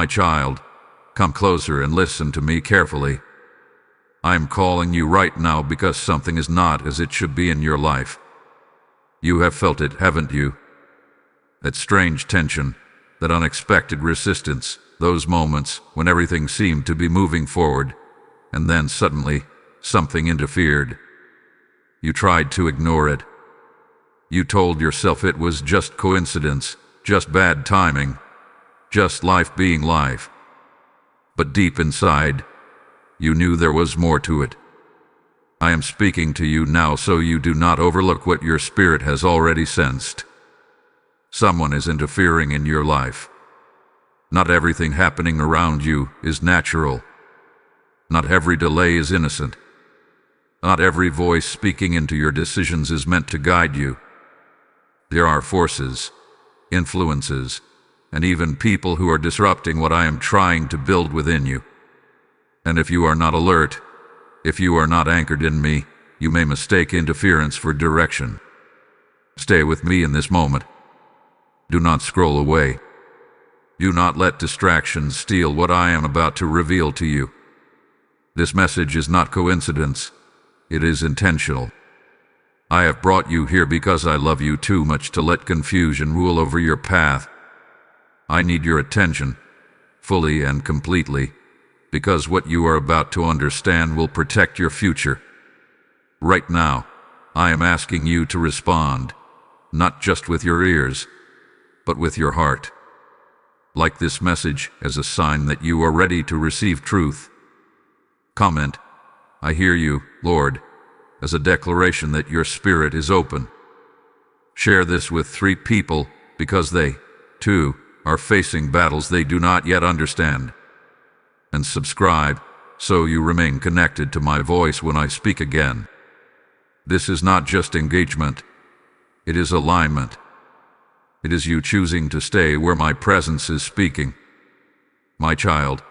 My child, come closer and listen to me carefully. I am calling you right now because something is not as it should be in your life. You have felt it, haven't you? That strange tension, that unexpected resistance, those moments when everything seemed to be moving forward, and then suddenly, something interfered. You tried to ignore it. You told yourself it was just coincidence, just bad timing, just life being life. But deep inside, you knew there was more to it. I am speaking to you now so you do not overlook what your spirit has already sensed. Someone is interfering in your life. Not everything happening around you is natural. Not every delay is innocent. Not every voice speaking into your decisions is meant to guide you. There are forces, influences, and even people who are disrupting what I am trying to build within you. And if you are not alert, if you are not anchored in me, you may mistake interference for direction. Stay with me in this moment. Do not scroll away. Do not let distractions steal what I am about to reveal to you. This message is not coincidence. It is intentional. I have brought you here because I love you too much to let confusion rule over your path. I need your attention, fully and completely, because what you are about to understand will protect your future. Right now, I am asking you to respond, not just with your ears, but with your heart. Like this message as a sign that you are ready to receive truth. Comment, "I hear you, Lord," as a declaration that your spirit is open. Share this with 3 people because they, too, are facing battles they do not yet understand. And subscribe so you remain connected to my voice when I speak again. This is not just engagement. It is alignment. It is you choosing to stay where my presence is speaking. My child,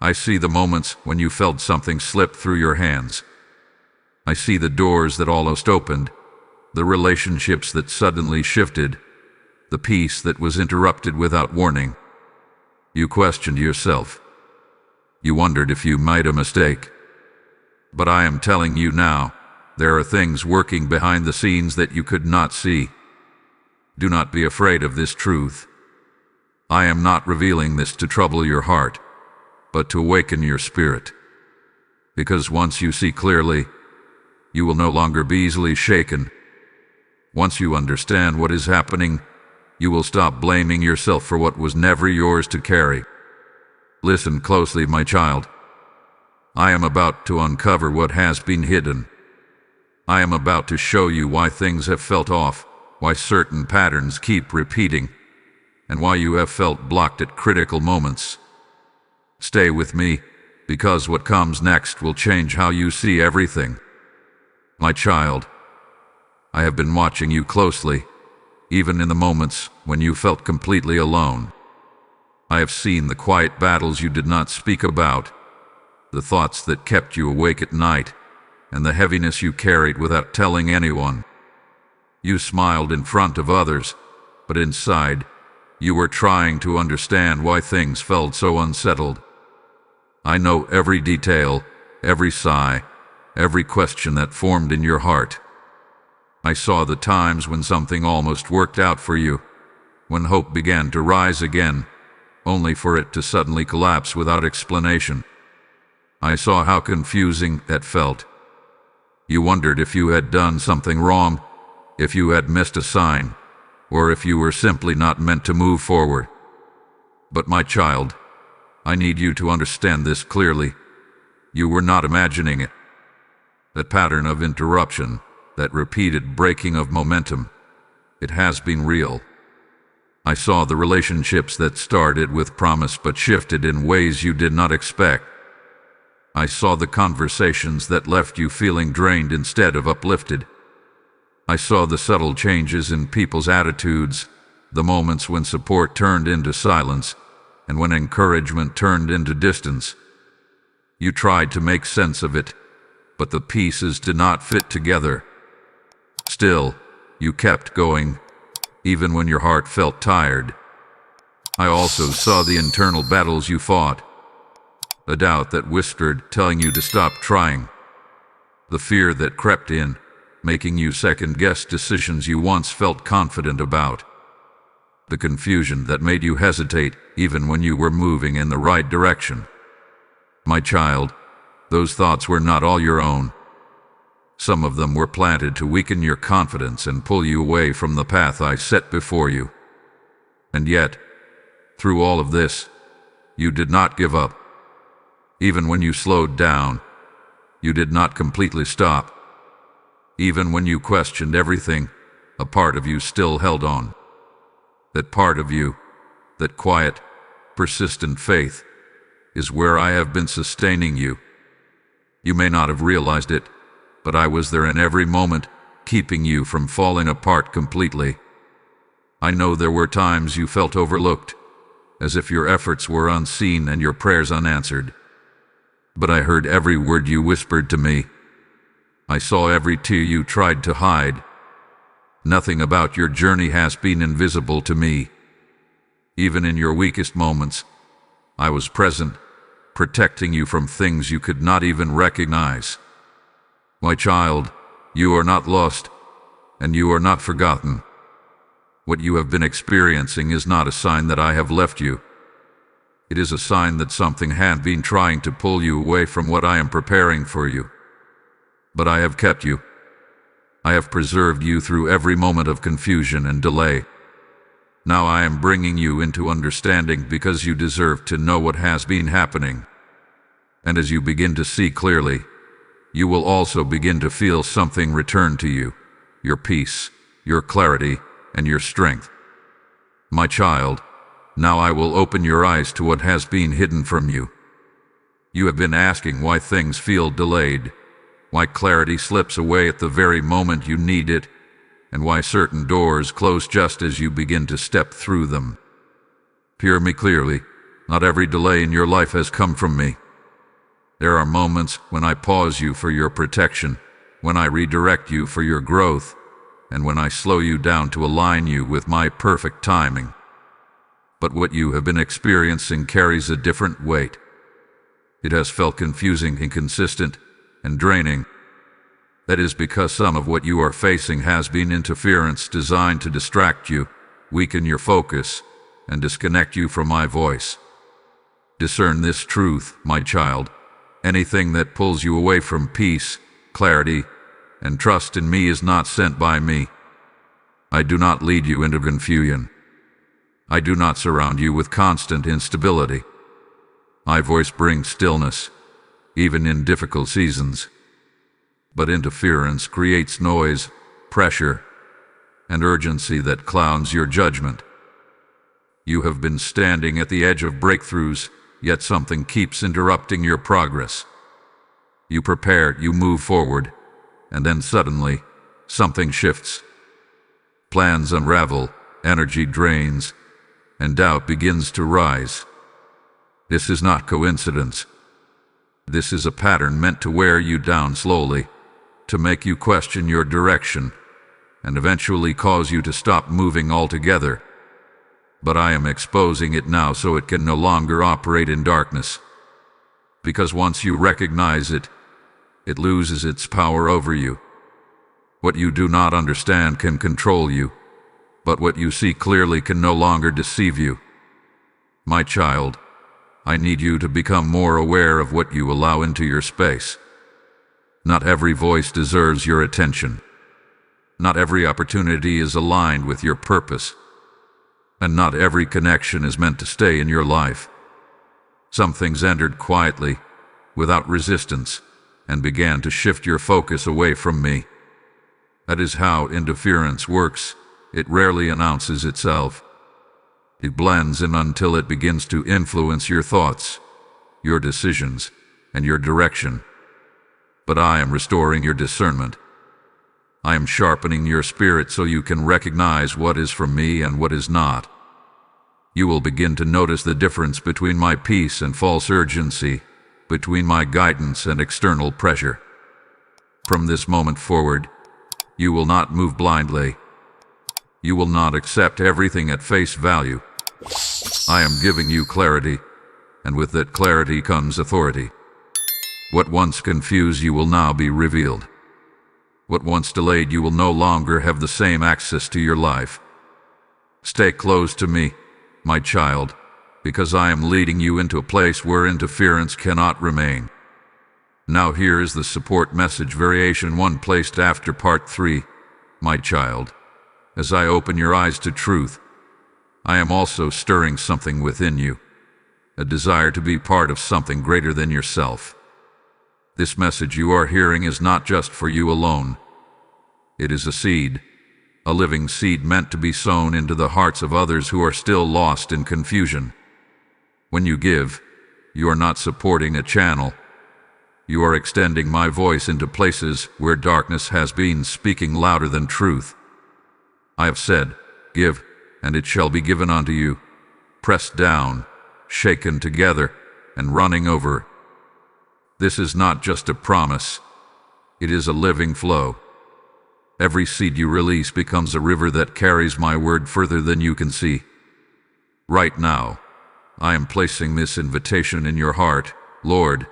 I see the moments when you felt something slip through your hands. I see the doors that almost opened, the relationships that suddenly shifted, the peace that was interrupted without warning. You questioned yourself. You wondered if you made a mistake. But I am telling you now, there are things working behind the scenes that you could not see. Do not be afraid of this truth. I am not revealing this to trouble your heart, but to awaken your spirit. Because once you see clearly, you will no longer be easily shaken. Once you understand what is happening, you will stop blaming yourself for what was never yours to carry. Listen closely, my child. I am about to uncover what has been hidden. I am about to show you why things have felt off, why certain patterns keep repeating, and why you have felt blocked at critical moments. Stay with me, because what comes next will change how you see everything. My child, I have been watching you closely, even in the moments when you felt completely alone. I have seen the quiet battles you did not speak about, the thoughts that kept you awake at night, and the heaviness you carried without telling anyone. You smiled in front of others, but inside, you were trying to understand why things felt so unsettled. I know every detail, every sigh, every question that formed in your heart. I saw the times when something almost worked out for you, when hope began to rise again, only for it to suddenly collapse without explanation. I saw how confusing that felt. You wondered if you had done something wrong, if you had missed a sign, or if you were simply not meant to move forward. But my child, I need you to understand this clearly. You were not imagining it. That pattern of interruption, that repeated breaking of momentum, it has been real. I saw the relationships that started with promise but shifted in ways you did not expect. I saw the conversations that left you feeling drained instead of uplifted. I saw the subtle changes in people's attitudes, the moments when support turned into silence, and when encouragement turned into distance. You tried to make sense of it, but the pieces did not fit together. Still, you kept going, even when your heart felt tired. I also saw the internal battles you fought. The doubt that whispered, telling you to stop trying. The fear that crept in, making you second-guess decisions you once felt confident about. The confusion that made you hesitate even when you were moving in the right direction. My child, those thoughts were not all your own. Some of them were planted to weaken your confidence and pull you away from the path I set before you. And yet, through all of this, you did not give up. Even when you slowed down, you did not completely stop. Even when you questioned everything, a part of you still held on. That part of you, that quiet, persistent faith, is where I have been sustaining you. You may not have realized it, but I was there in every moment, keeping you from falling apart completely. I know there were times you felt overlooked, as if your efforts were unseen and your prayers unanswered. But I heard every word you whispered to me. I saw every tear you tried to hide. Nothing about your journey has been invisible to me. Even in your weakest moments, I was present, protecting you from things you could not even recognize. My child, you are not lost, and you are not forgotten. What you have been experiencing is not a sign that I have left you. It is a sign that something had been trying to pull you away from what I am preparing for you. But I have kept you. I have preserved you through every moment of confusion and delay. Now I am bringing you into understanding because you deserve to know what has been happening. And as you begin to see clearly, you will also begin to feel something return to you, your peace, your clarity, and your strength. My child, now I will open your eyes to what has been hidden from you. You have been asking why things feel delayed, why clarity slips away at the very moment you need it, and why certain doors close just as you begin to step through them. Hear me clearly, not every delay in your life has come from me. There are moments when I pause you for your protection, when I redirect you for your growth, and when I slow you down to align you with my perfect timing. But what you have been experiencing carries a different weight. It has felt confusing, inconsistent, and draining. That is because some of what you are facing has been interference designed to distract you, weaken your focus, and disconnect you from my voice. Discern this truth, my child. Anything that pulls you away from peace, clarity, and trust in me is not sent by me. I do not lead you into confusion. I do not surround you with constant instability. My voice brings stillness, even in difficult seasons. But interference creates noise, pressure, and urgency that clouds your judgment. You have been standing at the edge of breakthroughs, yet something keeps interrupting your progress. You prepare, you move forward, and then suddenly, something shifts. Plans unravel, energy drains, and doubt begins to rise. This is not coincidence. This is a pattern meant to wear you down slowly, to make you question your direction, and eventually cause you to stop moving altogether. But I am exposing it now so it can no longer operate in darkness. Because once you recognize it, it loses its power over you. What you do not understand can control you, but what you see clearly can no longer deceive you. My child, I need you to become more aware of what you allow into your space. Not every voice deserves your attention. Not every opportunity is aligned with your purpose. And not every connection is meant to stay in your life. Some things entered quietly, without resistance, and began to shift your focus away from me. That is how interference works. It rarely announces itself. It blends in until it begins to influence your thoughts, your decisions, and your direction. But I am restoring your discernment. I am sharpening your spirit so you can recognize what is from me and what is not. You will begin to notice the difference between my peace and false urgency, between my guidance and external pressure. From this moment forward, you will not move blindly. You will not accept everything at face value. I am giving you clarity, and with that clarity comes authority. What once confused you will now be revealed. What once delayed you will no longer have the same access to your life. Stay close to me, my child, because I am leading you into a place where interference cannot remain. Now here is the support message variation 1 placed after part 3. My child, as I open your eyes to truth, I am also stirring something within you, a desire to be part of something greater than yourself. This message you are hearing is not just for you alone. It is a seed, a living seed meant to be sown into the hearts of others who are still lost in confusion. When you give, you are not supporting a channel. You are extending my voice into places where darkness has been speaking louder than truth. I have said, give, and it shall be given unto you, pressed down, shaken together, and running over. This is not just a promise. It is a living flow. Every seed you release becomes a river that carries my word further than you can see. Right now, I am placing this invitation in your heart. Lord,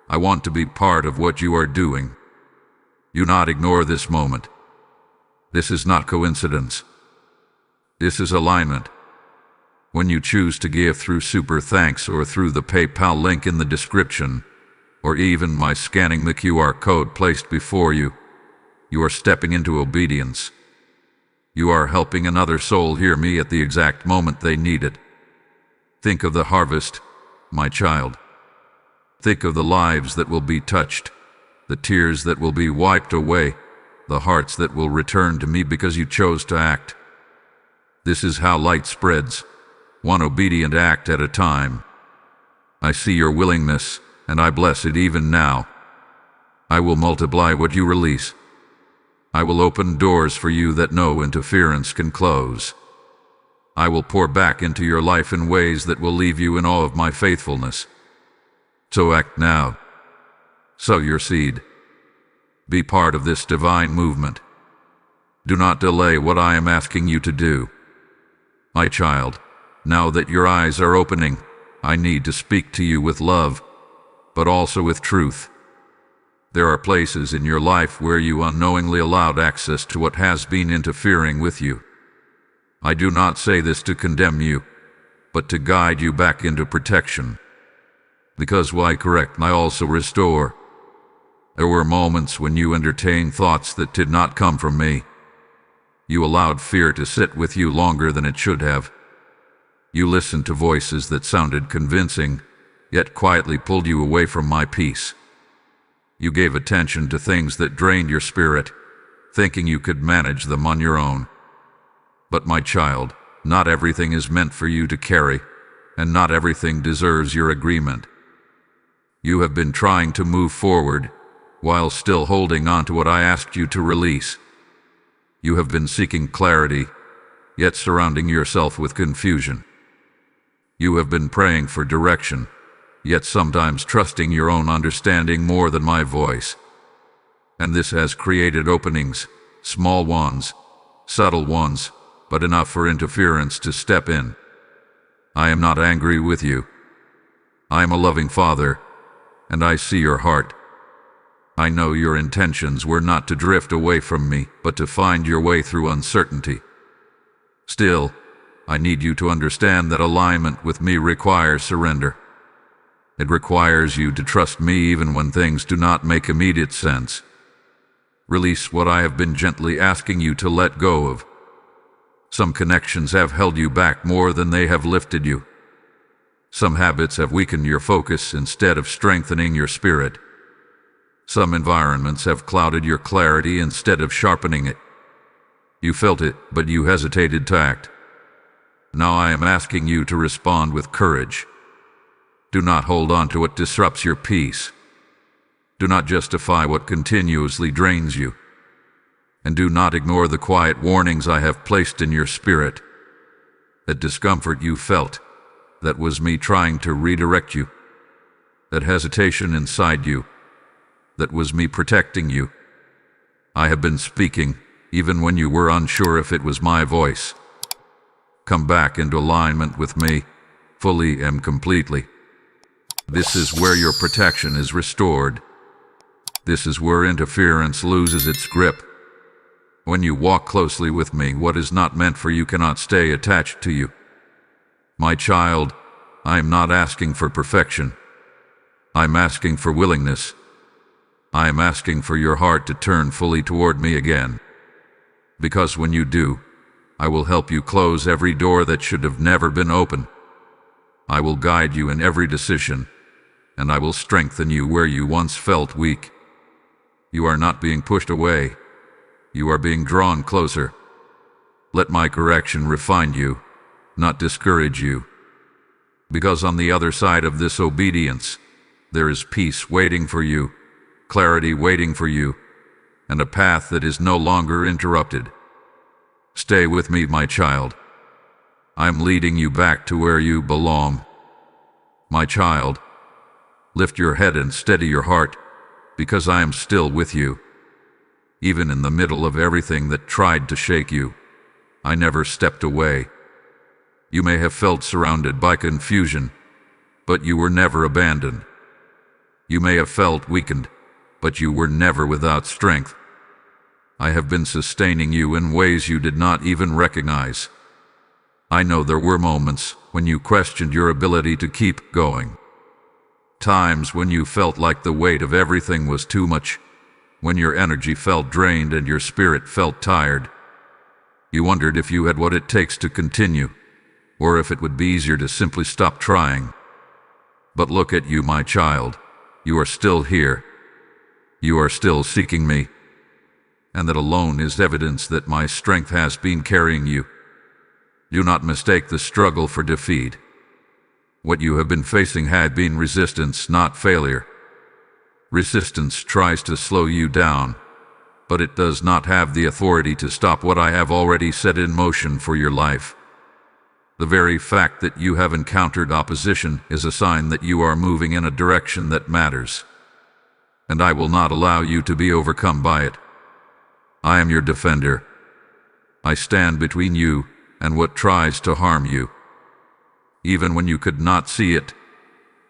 I want to be part of what you are doing. Do not ignore this moment. This is not coincidence. This is alignment. When you choose to give through Super Thanks or through the PayPal link in the description, or even by scanning the QR code placed before you, you are stepping into obedience. You are helping another soul hear me at the exact moment they need it. Think of the harvest, my child. Think of the lives that will be touched, the tears that will be wiped away, the hearts that will return to me because you chose to act. This is how light spreads, one obedient act at a time. I see your willingness, and I bless it even now. I will multiply what you release. I will open doors for you that no interference can close. I will pour back into your life in ways that will leave you in awe of my faithfulness. So act now. Sow your seed. Be part of this divine movement. Do not delay what I am asking you to do. My child, now that your eyes are opening, I need to speak to you with love, but also with truth. There are places in your life where you unknowingly allowed access to what has been interfering with you. I do not say this to condemn you, but to guide you back into protection. Because why correct, I also restore. There were moments when you entertained thoughts that did not come from me. You allowed fear to sit with you longer than it should have. You listened to voices that sounded convincing, yet quietly pulled you away from my peace. You gave attention to things that drained your spirit, thinking you could manage them on your own. But my child, not everything is meant for you to carry, and not everything deserves your agreement. You have been trying to move forward, while still holding on to what I asked you to release. You have been seeking clarity, yet surrounding yourself with confusion. You have been praying for direction, yet sometimes trusting your own understanding more than my voice. And this has created openings, small ones, subtle ones, but enough for interference to step in. I am not angry with you. I am a loving Father, and I see your heart. I know your intentions were not to drift away from me, but to find your way through uncertainty. Still, I need you to understand that alignment with me requires surrender. It requires you to trust me even when things do not make immediate sense. Release what I have been gently asking you to let go of. Some connections have held you back more than they have lifted you. Some habits have weakened your focus instead of strengthening your spirit. Some environments have clouded your clarity instead of sharpening it. You felt it, but you hesitated to act. Now I am asking you to respond with courage. Do not hold on to what disrupts your peace. Do not justify what continuously drains you. And do not ignore the quiet warnings I have placed in your spirit. That discomfort you felt, that was me trying to redirect you. That hesitation inside you, that was me protecting you. I have been speaking, even when you were unsure if it was my voice. Come back into alignment with me, fully and completely. This is where your protection is restored. This is where interference loses its grip. When you walk closely with me, what is not meant for you cannot stay attached to you. My child, I am not asking for perfection. I'm asking for willingness. I am asking for your heart to turn fully toward me again. Because when you do, I will help you close every door that should have never been open. I will guide you in every decision, and I will strengthen you where you once felt weak. You are not being pushed away. You are being drawn closer. Let my correction refine you, not discourage you. Because on the other side of this obedience, there is peace waiting for you, clarity waiting for you, and a path that is no longer interrupted. Stay with me, my child. I'm leading you back to where you belong. My child, lift your head and steady your heart, because I am still with you. Even in the middle of everything that tried to shake you, I never stepped away. You may have felt surrounded by confusion, but you were never abandoned. You may have felt weakened, but you were never without strength. I have been sustaining you in ways you did not even recognize. I know there were moments when you questioned your ability to keep going. Times when you felt like the weight of everything was too much, when your energy felt drained and your spirit felt tired. You wondered if you had what it takes to continue, or if it would be easier to simply stop trying. But look at you, my child. You are still here. You are still seeking me. And that alone is evidence that my strength has been carrying you. Do not mistake the struggle for defeat. What you have been facing had been resistance, not failure. Resistance tries to slow you down, but it does not have the authority to stop what I have already set in motion for your life. The very fact that you have encountered opposition is a sign that you are moving in a direction that matters. And I will not allow you to be overcome by it. I am your defender. I stand between you and what tries to harm you. Even when you could not see it,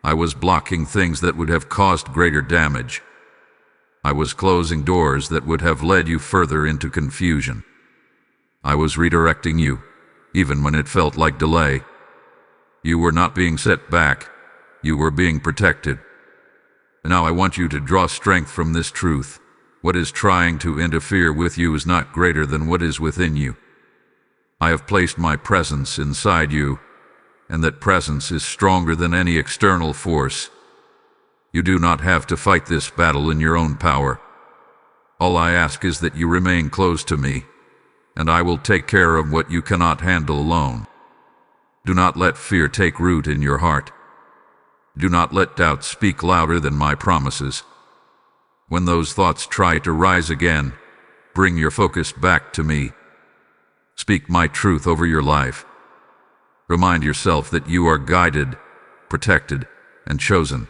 I was blocking things that would have caused greater damage. I was closing doors that would have led you further into confusion. I was redirecting you, even when it felt like delay. You were not being set back, you were being protected. Now I want you to draw strength from this truth. What is trying to interfere with you is not greater than what is within you. I have placed my presence inside you, and that presence is stronger than any external force. You do not have to fight this battle in your own power. All I ask is that you remain close to me, and I will take care of what you cannot handle alone. Do not let fear take root in your heart. Do not let doubt speak louder than my promises. When those thoughts try to rise again, bring your focus back to me. Speak my truth over your life. Remind yourself that you are guided, protected, and chosen.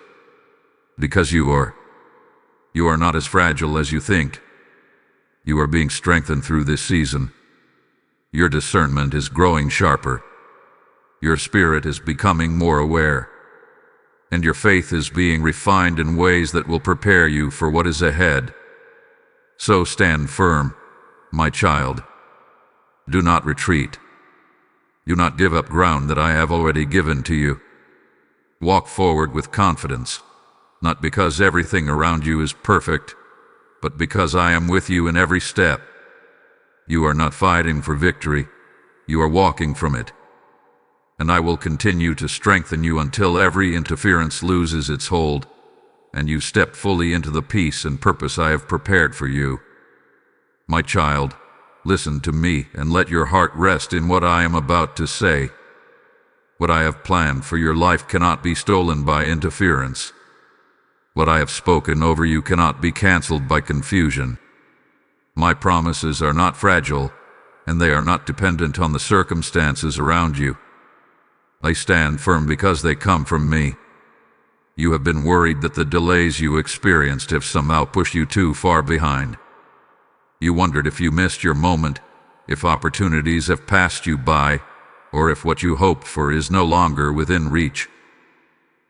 Because you are not as fragile as you think. You are being strengthened through this season. Your discernment is growing sharper. Your spirit is becoming more aware. And your faith is being refined in ways that will prepare you for what is ahead. So stand firm, my child. Do not retreat. Do not give up ground that I have already given to you. Walk forward with confidence, not because everything around you is perfect, but because I am with you in every step. You are not fighting for victory, you are walking from it. And I will continue to strengthen you until every interference loses its hold, and you step fully into the peace and purpose I have prepared for you. My child, listen to me and let your heart rest in what I am about to say. What I have planned for your life cannot be stolen by interference. What I have spoken over you cannot be canceled by confusion. My promises are not fragile, and they are not dependent on the circumstances around you. They stand firm because they come from me. You have been worried that the delays you experienced have somehow pushed you too far behind. You wondered if you missed your moment, if opportunities have passed you by, or if what you hoped for is no longer within reach.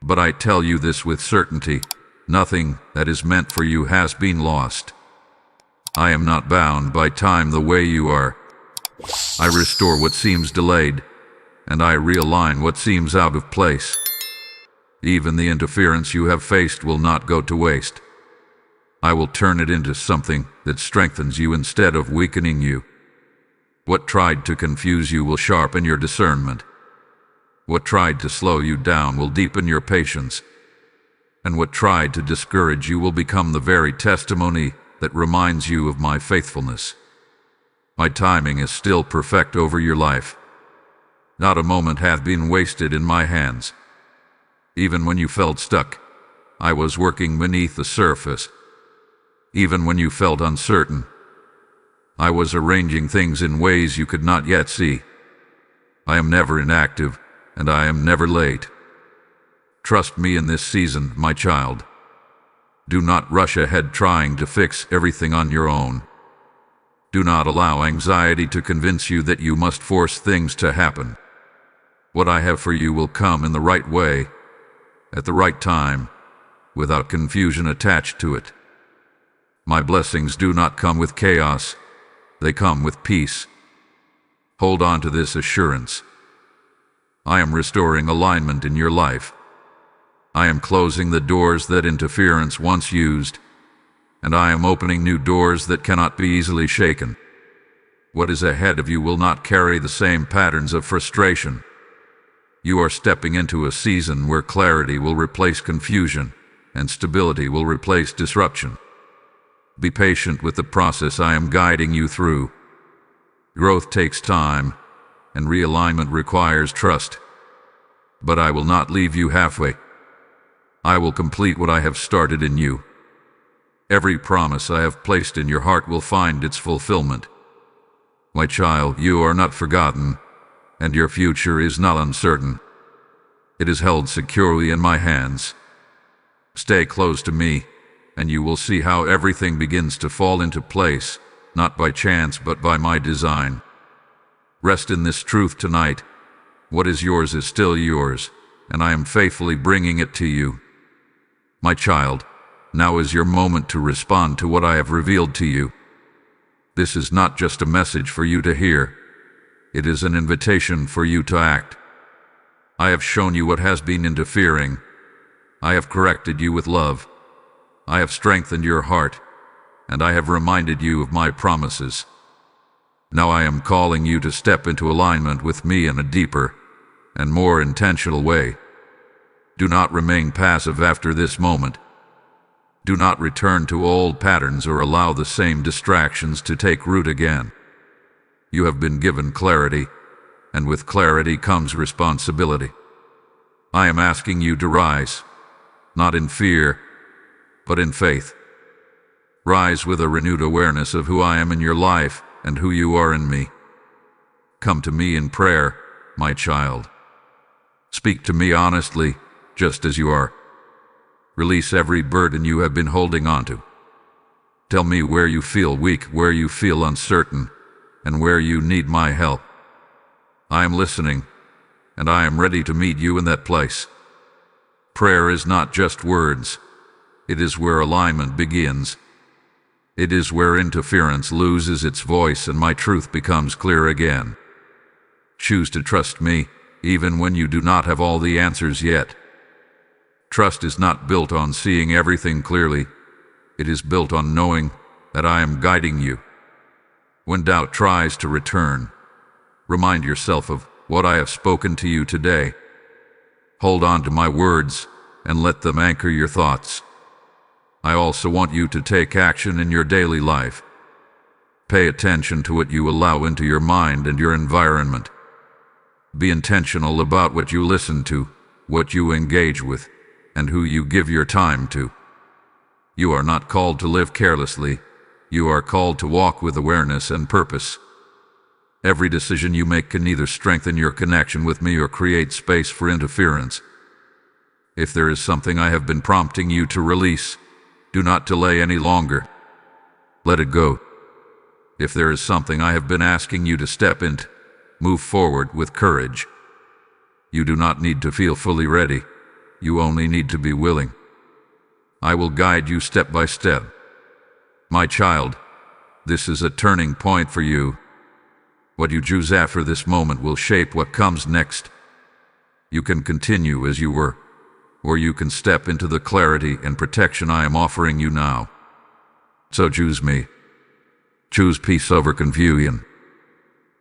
But I tell you this with certainty, nothing that is meant for you has been lost. I am not bound by time the way you are. I restore what seems delayed, and I realign what seems out of place. Even the interference you have faced will not go to waste. I will turn it into something that strengthens you instead of weakening you. What tried to confuse you will sharpen your discernment. What tried to slow you down will deepen your patience. And what tried to discourage you will become the very testimony that reminds you of my faithfulness. My timing is still perfect over your life. Not a moment hath been wasted in my hands. Even when you felt stuck, I was working beneath the surface. Even when you felt uncertain, I was arranging things in ways you could not yet see. I am never inactive, and I am never late. Trust me in this season, my child. Do not rush ahead trying to fix everything on your own. Do not allow anxiety to convince you that you must force things to happen. What I have for you will come in the right way, at the right time, without confusion attached to it. My blessings do not come with chaos, they come with peace. Hold on to this assurance. I am restoring alignment in your life. I am closing the doors that interference once used, and I am opening new doors that cannot be easily shaken. What is ahead of you will not carry the same patterns of frustration. You are stepping into a season where clarity will replace confusion, and stability will replace disruption. Be patient with the process I am guiding you through. Growth takes time, and realignment requires trust. But I will not leave you halfway. I will complete what I have started in you. Every promise I have placed in your heart will find its fulfillment. My child, you are not forgotten, and your future is not uncertain. It is held securely in my hands. Stay close to me, and you will see how everything begins to fall into place, not by chance but by my design. Rest in this truth tonight. What is yours is still yours, and I am faithfully bringing it to you. My child, now is your moment to respond to what I have revealed to you. This is not just a message for you to hear. It is an invitation for you to act. I have shown you what has been interfering. I have corrected you with love. I have strengthened your heart, and I have reminded you of my promises. Now I am calling you to step into alignment with me in a deeper and more intentional way. Do not remain passive after this moment. Do not return to old patterns or allow the same distractions to take root again. You have been given clarity, and with clarity comes responsibility. I am asking you to rise, not in fear, but in faith. Rise with a renewed awareness of who I am in your life and who you are in me. Come to me in prayer, my child. Speak to me honestly, just as you are. Release every burden you have been holding onto. Tell me where you feel weak, where you feel uncertain, and where you need my help. I am listening, and I am ready to meet you in that place. Prayer is not just words. It is where alignment begins. It is where interference loses its voice and my truth becomes clear again. Choose to trust me, even when you do not have all the answers yet. Trust is not built on seeing everything clearly. It is built on knowing that I am guiding you. When doubt tries to return, remind yourself of what I have spoken to you today. Hold on to my words and let them anchor your thoughts. I also want you to take action in your daily life. Pay attention to what you allow into your mind and your environment. Be intentional about what you listen to, what you engage with, and who you give your time to. You are not called to live carelessly. You are called to walk with awareness and purpose. Every decision you make can either strengthen your connection with me or create space for interference. If there is something I have been prompting you to release, do not delay any longer. Let it go. If there is something I have been asking you to step into, Move forward with courage. You do not need to feel fully ready. You only need to be willing. I will guide you step by step. My child, this is a turning point for you. What you choose after this moment will shape what comes next. You can continue as you were, or you can step into the clarity and protection I am offering you now. So choose me. Choose peace over confusion.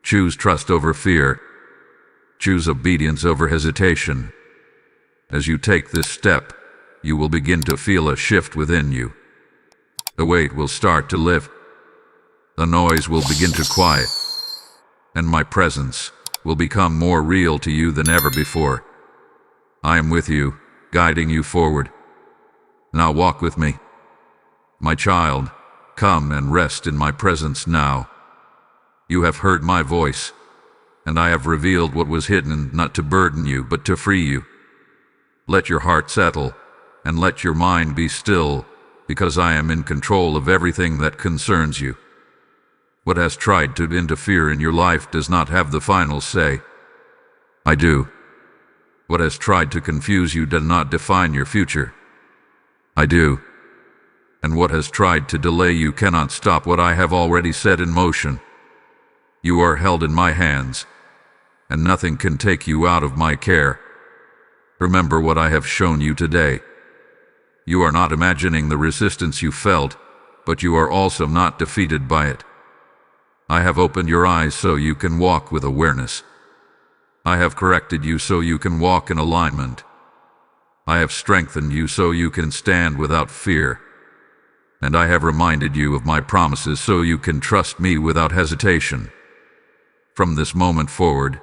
Choose trust over fear. Choose obedience over hesitation. As you take this step, you will begin to feel a shift within you. The weight will start to lift. The noise will begin to quiet. And my presence will become more real to you than ever before. I am with you, guiding you forward. Now walk with me. My child, come and rest in my presence now. You have heard my voice, and I have revealed what was hidden, not to burden you, but to free you. Let your heart settle, and let your mind be still, because I am in control of everything that concerns you. What has tried to interfere in your life does not have the final say. I do. What has tried to confuse you does not define your future. I do. And what has tried to delay you cannot stop what I have already set in motion. You are held in my hands, and nothing can take you out of my care. Remember what I have shown you today. You are not imagining the resistance you felt, but you are also not defeated by it. I have opened your eyes so you can walk with awareness. I have corrected you so you can walk in alignment. I have strengthened you so you can stand without fear. And I have reminded you of my promises so you can trust me without hesitation. From this moment forward,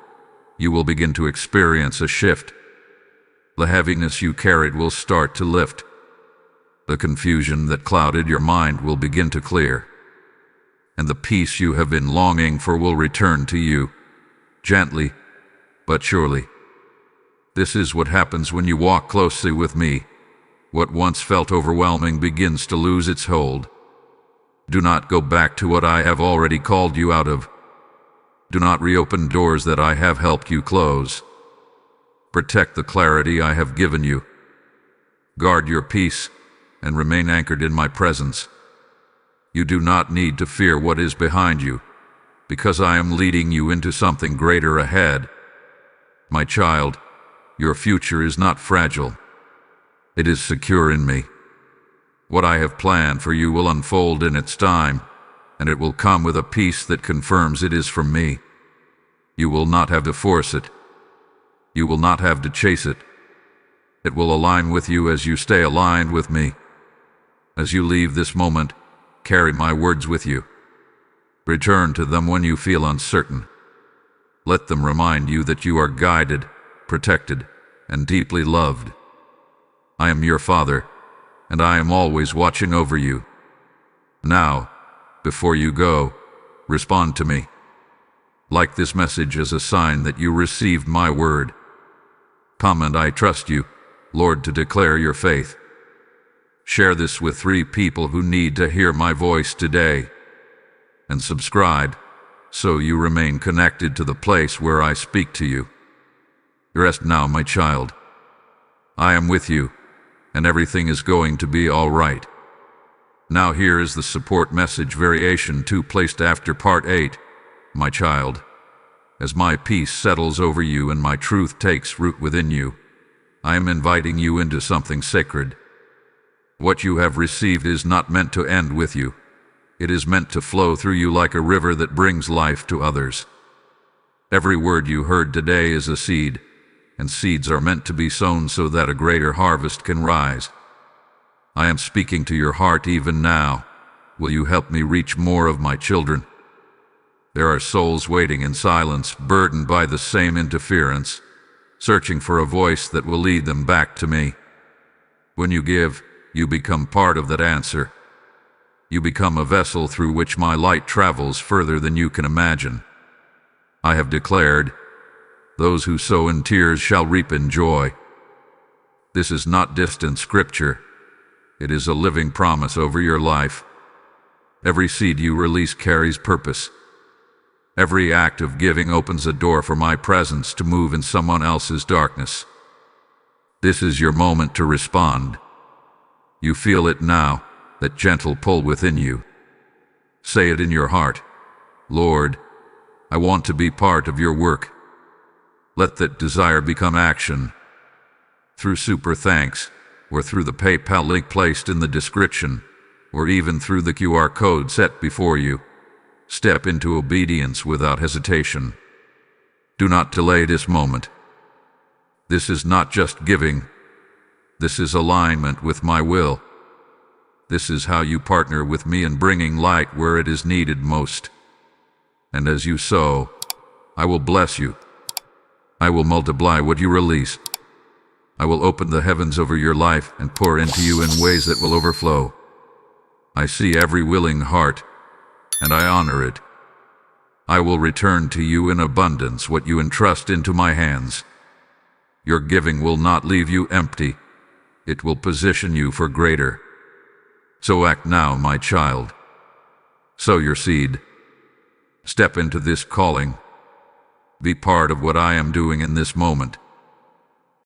you will begin to experience a shift. The heaviness you carried will start to lift. The confusion that clouded your mind will begin to clear. And the peace you have been longing for will return to you, gently but surely. This is what happens when you walk closely with me. What once felt overwhelming begins to lose its hold. Do not go back to what I have already called you out of. Do not reopen doors that I have helped you close. Protect the clarity I have given you. Guard your peace and remain anchored in my presence. You do not need to fear what is behind you, because I am leading you into something greater ahead. My child, your future is not fragile. It is secure in me. What I have planned for you will unfold in its time, and it will come with a peace that confirms it is from me. You will not have to force it. You will not have to chase it. It will align with you as you stay aligned with me. As you leave this moment, carry my words with you. Return to them when you feel uncertain. Let them remind you that you are guided, protected, and deeply loved. I am your Father, and I am always watching over you. Now, before you go, respond to me. Like this message as a sign that you received my word. Come and I trust you, Lord, to declare your faith. Share this with 3 people who need to hear my voice today. And subscribe, so you remain connected to the place where I speak to you. Rest now, my child. I am with you, and everything is going to be all right. Now here is the support message variation 2 placed after part 8. My child, as my peace settles over you and my truth takes root within you, I am inviting you into something sacred. What you have received is not meant to end with you. It is meant to flow through you like a river that brings life to others. Every word you heard today is a seed, and seeds are meant to be sown so that a greater harvest can rise. I am speaking to your heart even now. Will you help me reach more of my children? There are souls waiting in silence, burdened by the same interference, searching for a voice that will lead them back to me. When you give, you become part of that answer. You become a vessel through which my light travels further than you can imagine. I have declared, those who sow in tears shall reap in joy. This is not distant scripture. It is a living promise over your life. Every seed you release carries purpose. Every act of giving opens a door for my presence to move in someone else's darkness. This is your moment to respond. You feel it now, that gentle pull within you. Say it in your heart. Lord, I want to be part of your work. Let that desire become action. Through super thanks, or through the PayPal link placed in the description, or even through the QR code set before you, step into obedience without hesitation. Do not delay this moment. This is not just giving. This is alignment with my will. This is how you partner with me in bringing light where it is needed most. And as you sow, I will bless you. I will multiply what you release. I will open the heavens over your life and pour into you in ways that will overflow. I see every willing heart, and I honor it. I will return to you in abundance what you entrust into my hands. Your giving will not leave you empty. It will position you for greater. So act now, my child. Sow your seed. Step into this calling. Be part of what I am doing in this moment.